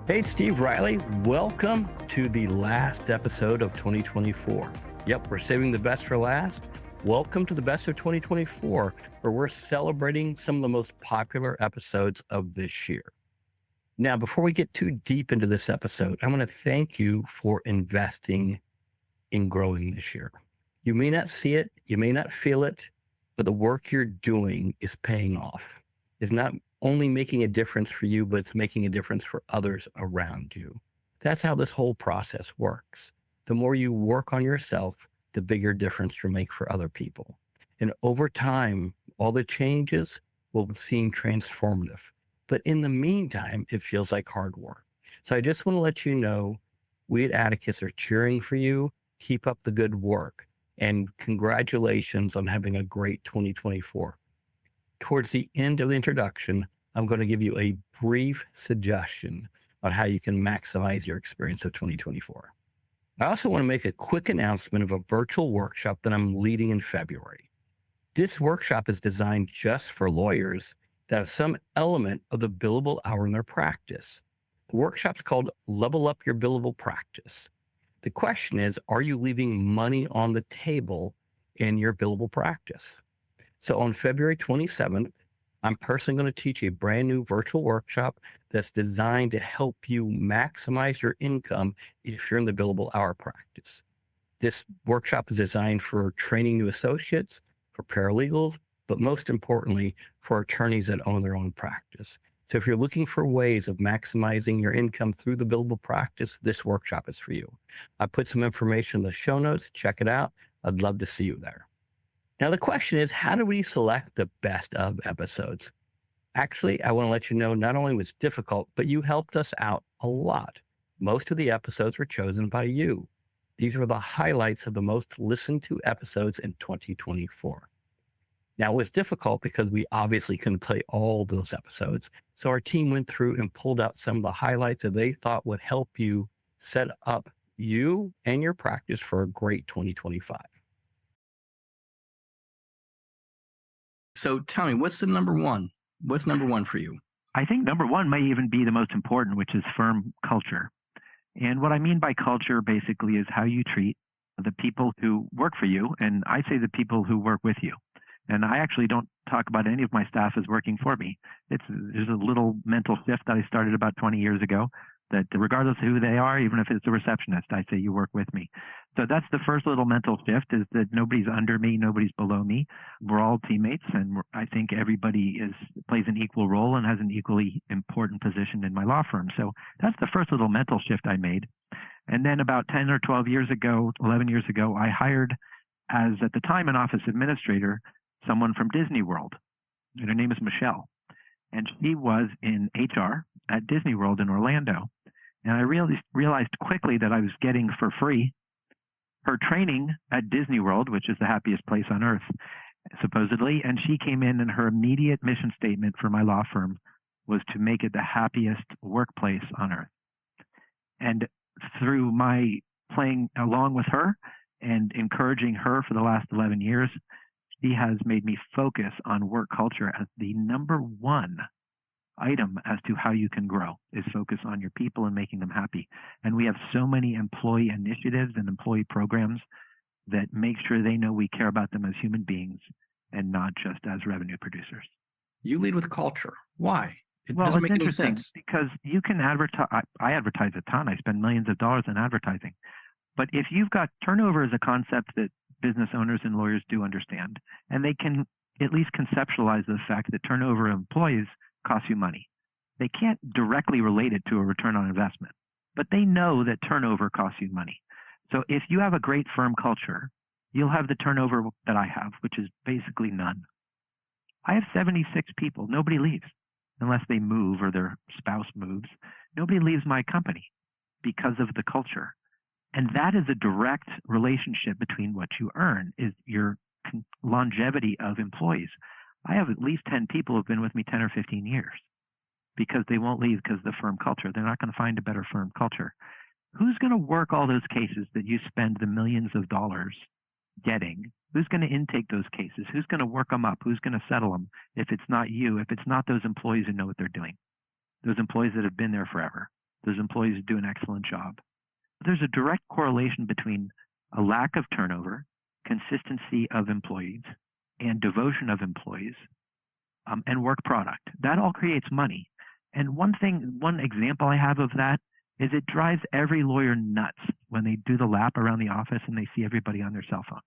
Hey, it's Steve Riley. Welcome to the last episode of 2024. Yep, we're saving the best for last. Welcome to the best of 2024, where we're celebrating some of the most popular episodes of this year. Now, before we get too deep into this episode, I want to thank you for investing in growing this year. You may not see it, you may not feel it, but the work you're doing is paying off. It's not only making a difference for you, but it's making a difference for others around you. That's how this whole process works. The more you work on yourself, the bigger difference you'll make for other people. And over time, all the changes will seem transformative. But in the meantime, it feels like hard work. So I just want to let you know, we at Atticus are cheering for you. Keep up the good work. And congratulations on having a great 2024. Towards the end of the introduction, I'm going to give you a brief suggestion on how you can maximize your experience of 2024. I also want to make a quick announcement of a virtual workshop that I'm leading in February. This workshop is designed just for lawyers that have some element of the billable hour in their practice. The workshop's called Level Up Your Billable Practice. The question is, are you leaving money on the table in your billable practice? So on February 27th, I'm personally going to teach a brand new virtual workshop that's designed to help you maximize your income if you're in the billable hour practice. This workshop is designed for training new associates, for paralegals, but most importantly, for attorneys that own their own practice. So if you're looking for ways of maximizing your income through the billable practice, this workshop is for you. I put some information in the show notes. Check it out. I'd love to see you there. Now, the question is, how do we select the best of episodes? Actually, I want to let you know, not only was it difficult, but you helped us out a lot. Most of the episodes were chosen by you. These were the highlights of the most listened to episodes in 2024. Now, it was difficult because we obviously couldn't play all those episodes. So our team went through and pulled out some of the highlights that they thought would help you set up you and your practice for a great 2025. So tell me, what's the number one? What's number one for you? I think number one may even be the most important, which is firm culture. And what I mean by culture basically is how you treat the people who work for you. And I say the people who work with you. And I actually don't talk about any of my staff as working for me. There's a little mental shift that I started about 20 years ago that regardless of who they are, even if it's a receptionist, I say you work with me. So that's the first little mental shift, is that nobody's under me, nobody's below me. We're all teammates, and I think everybody plays an equal role and has an equally important position in my law firm. So that's the first little mental shift I made. And then about 10 or 12 years ago, 11 years ago, I hired, as at the time an office administrator, someone from Disney World. And her name is Michele. And she was in HR at Disney World in Orlando. And I realized quickly that I was getting for free her training at Disney World, which is the happiest place on earth, supposedly. And she came in, and her immediate mission statement for my law firm was to make it the happiest workplace on earth. And through my playing along with her and encouraging her for the last 11 years, she has made me focus on work culture as the number one item as to how you can grow, is focus on your people and making them happy. And we have so many employee initiatives and employee programs that make sure they know we care about them as human beings and not just as revenue producers. You lead with culture. Why? It Well, doesn't it's make any interesting sense. because you can advertise. I advertise a ton. I spend millions of dollars in advertising. But if you've got turnover as a concept that business owners and lawyers do understand, and they can at least conceptualize the fact that turnover of employees costs you money. They can't directly relate it to a return on investment, but they know that turnover costs you money. So if you have a great firm culture, you'll have the turnover that I have, which is basically none. I have 76 people. Nobody leaves unless they move or their spouse moves. Nobody leaves my company because of the culture. And that is a direct relationship between what you earn, is your longevity of employees. I have at least 10 people who have been with me 10 or 15 years because they won't leave because of the firm culture. They're not going to find a better firm culture. Who's going to work all those cases that you spend the millions of dollars getting? Who's going to intake those cases? Who's going to work them up? Who's going to settle them if it's not you, if it's not those employees who know what they're doing, those employees that have been there forever? those employees do an excellent job. There's a direct correlation between a lack of turnover, consistency of employees, and devotion of employees, and work product. That all creates money. And one example I have of that is it drives every lawyer nuts when they do the lap around the office and they see everybody on their cell phone.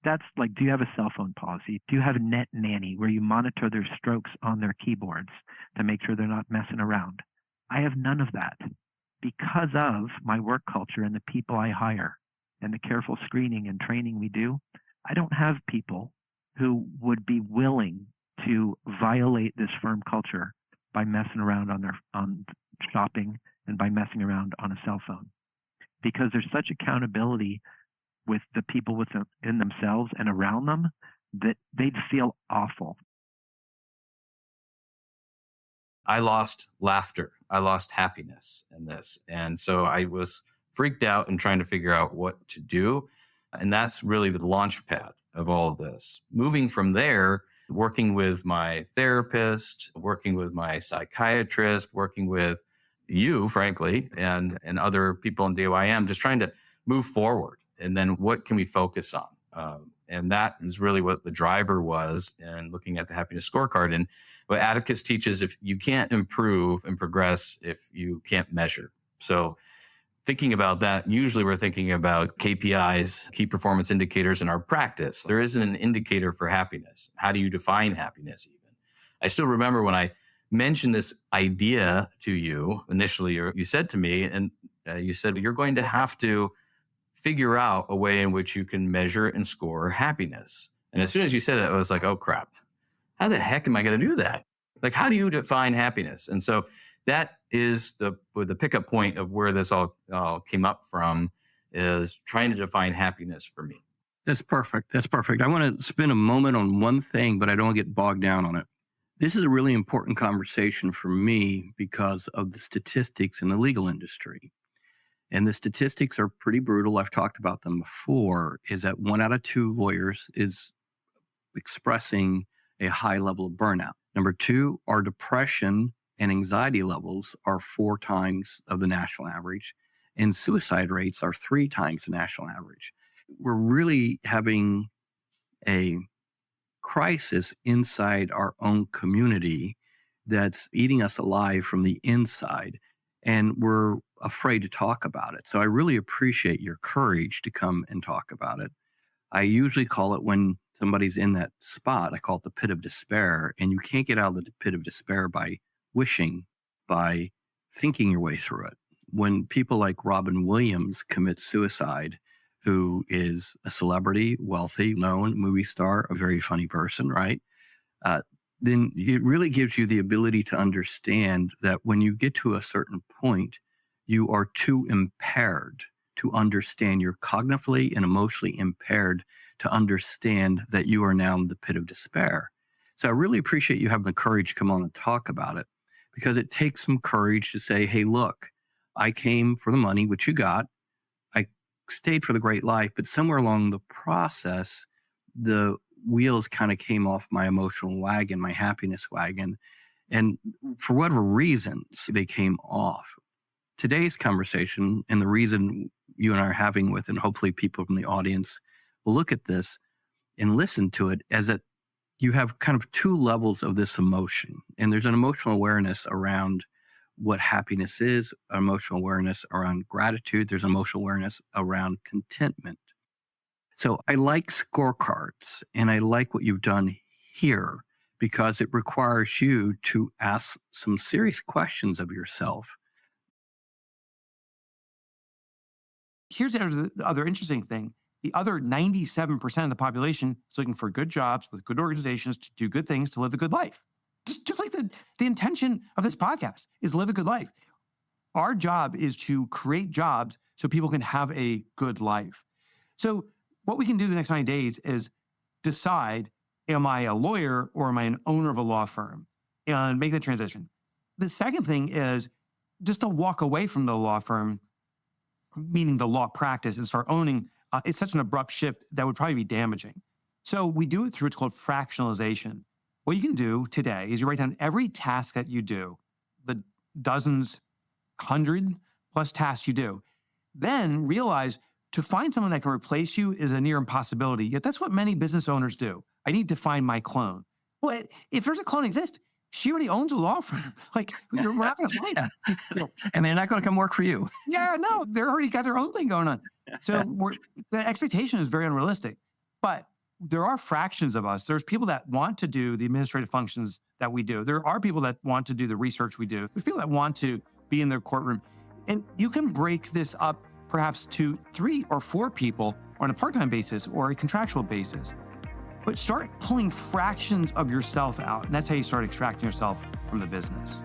That's like, do you have a cell phone policy? Do you have a net nanny where you monitor their strokes on their keyboards to make sure they're not messing around? I have none of that because of my work culture and the people I hire and the careful screening and training we do. I don't have people who would be willing to violate this firm culture by messing around on shopping and by messing around on a cell phone, because there's such accountability with the people within themselves and around them that they'd feel awful. I lost laughter. I lost happiness in this. And so I was freaked out and trying to figure out what to do. And that's really the launch pad of all of this. Moving from there, working with my therapist, working with my psychiatrist, working with you, frankly, and other people in DYM, just trying to move forward. And then what can we focus on? And that is really what the driver was in looking at the happiness scorecard. And what Atticus teaches, if you can't improve and progress if you can't measure. So thinking about that, usually we're thinking about KPIs, key performance indicators in our practice. There isn't an indicator for happiness. How do you define happiness even? I still remember when I mentioned this idea to you initially, you said to me, and you said, you're going to have to figure out a way in which you can measure and score happiness. And as soon as you said it, I was like, oh crap, how the heck am I going to do that? Like, how do you define happiness? And so that is the pickup point of where this all came up from, is trying to define happiness for me. That's perfect. That's perfect. I want to spend a moment on one thing, but I don't want to get bogged down on it. This is a really important conversation for me because of the statistics in the legal industry. And the statistics are pretty brutal. I've talked about them before, is that 1 out of 2 lawyers is expressing a high level of burnout. Number 2, our depression and anxiety levels are 4 times of the national average, and suicide rates are 3 times the national average. We're really having a crisis inside our own community that's eating us alive from the inside, and we're afraid to talk about it. So I really appreciate your courage to come and talk about it. I usually call it, when somebody's in that spot, I call it the pit of despair, and you can't get out of the pit of despair by wishing, by thinking your way through it. When people like Robin Williams commit suicide, who is a celebrity, wealthy, known movie star, a very funny person, right? Then it really gives you the ability to understand that when you get to a certain point, you are too impaired to understand. You're cognitively and emotionally impaired to understand that you are now in the pit of despair. So I really appreciate you having the courage to come on and talk about it, because it takes some courage to say, hey, look, I came for the money, which you got. I stayed for the great life, but somewhere along the process, the wheels kind of came off my emotional wagon, my happiness wagon. And for whatever reasons, they came off. Today's conversation, and the reason you and I are having with, and hopefully people from the audience will look at this and listen to it, as that you have kind of 2 levels of this emotion. And there's an emotional awareness around what happiness is, an emotional awareness around gratitude. There's emotional awareness around contentment. So I like scorecards, and I like what you've done here, because it requires you to ask some serious questions of yourself. Here's the other interesting thing. The other 97% of the population is looking for good jobs with good organizations to do good things, to live a good life. Just like the intention of this podcast is live a good life. Our job is to create jobs so people can have a good life. So what we can do the next 90 days is decide, am I a lawyer or am I an owner of a law firm? And make the transition. The second thing is just to walk away from the law firm, meaning the law practice, and start owning. It's such an abrupt shift that would probably be damaging. So we do it through what's called fractionalization. What you can do today is you write down every task that you do, the dozens, 100 plus tasks you do. Then realize to find someone that can replace you is a near impossibility. Yet that's what many business owners do. I need to find my clone. Well, if there's a clone exist, she already owns a law firm. Like, we're not going to find it. And they're not going to come work for you. Yeah, no, they're already got their own thing going on. So the expectation is very unrealistic. But there are fractions of us. There's people that want to do the administrative functions that we do. There are people that want to do the research we do. There's people that want to be in their courtroom. And you can break this up perhaps to 3 or 4 people on a part-time basis or a contractual basis. But start pulling fractions of yourself out. And that's how you start extracting yourself from the business.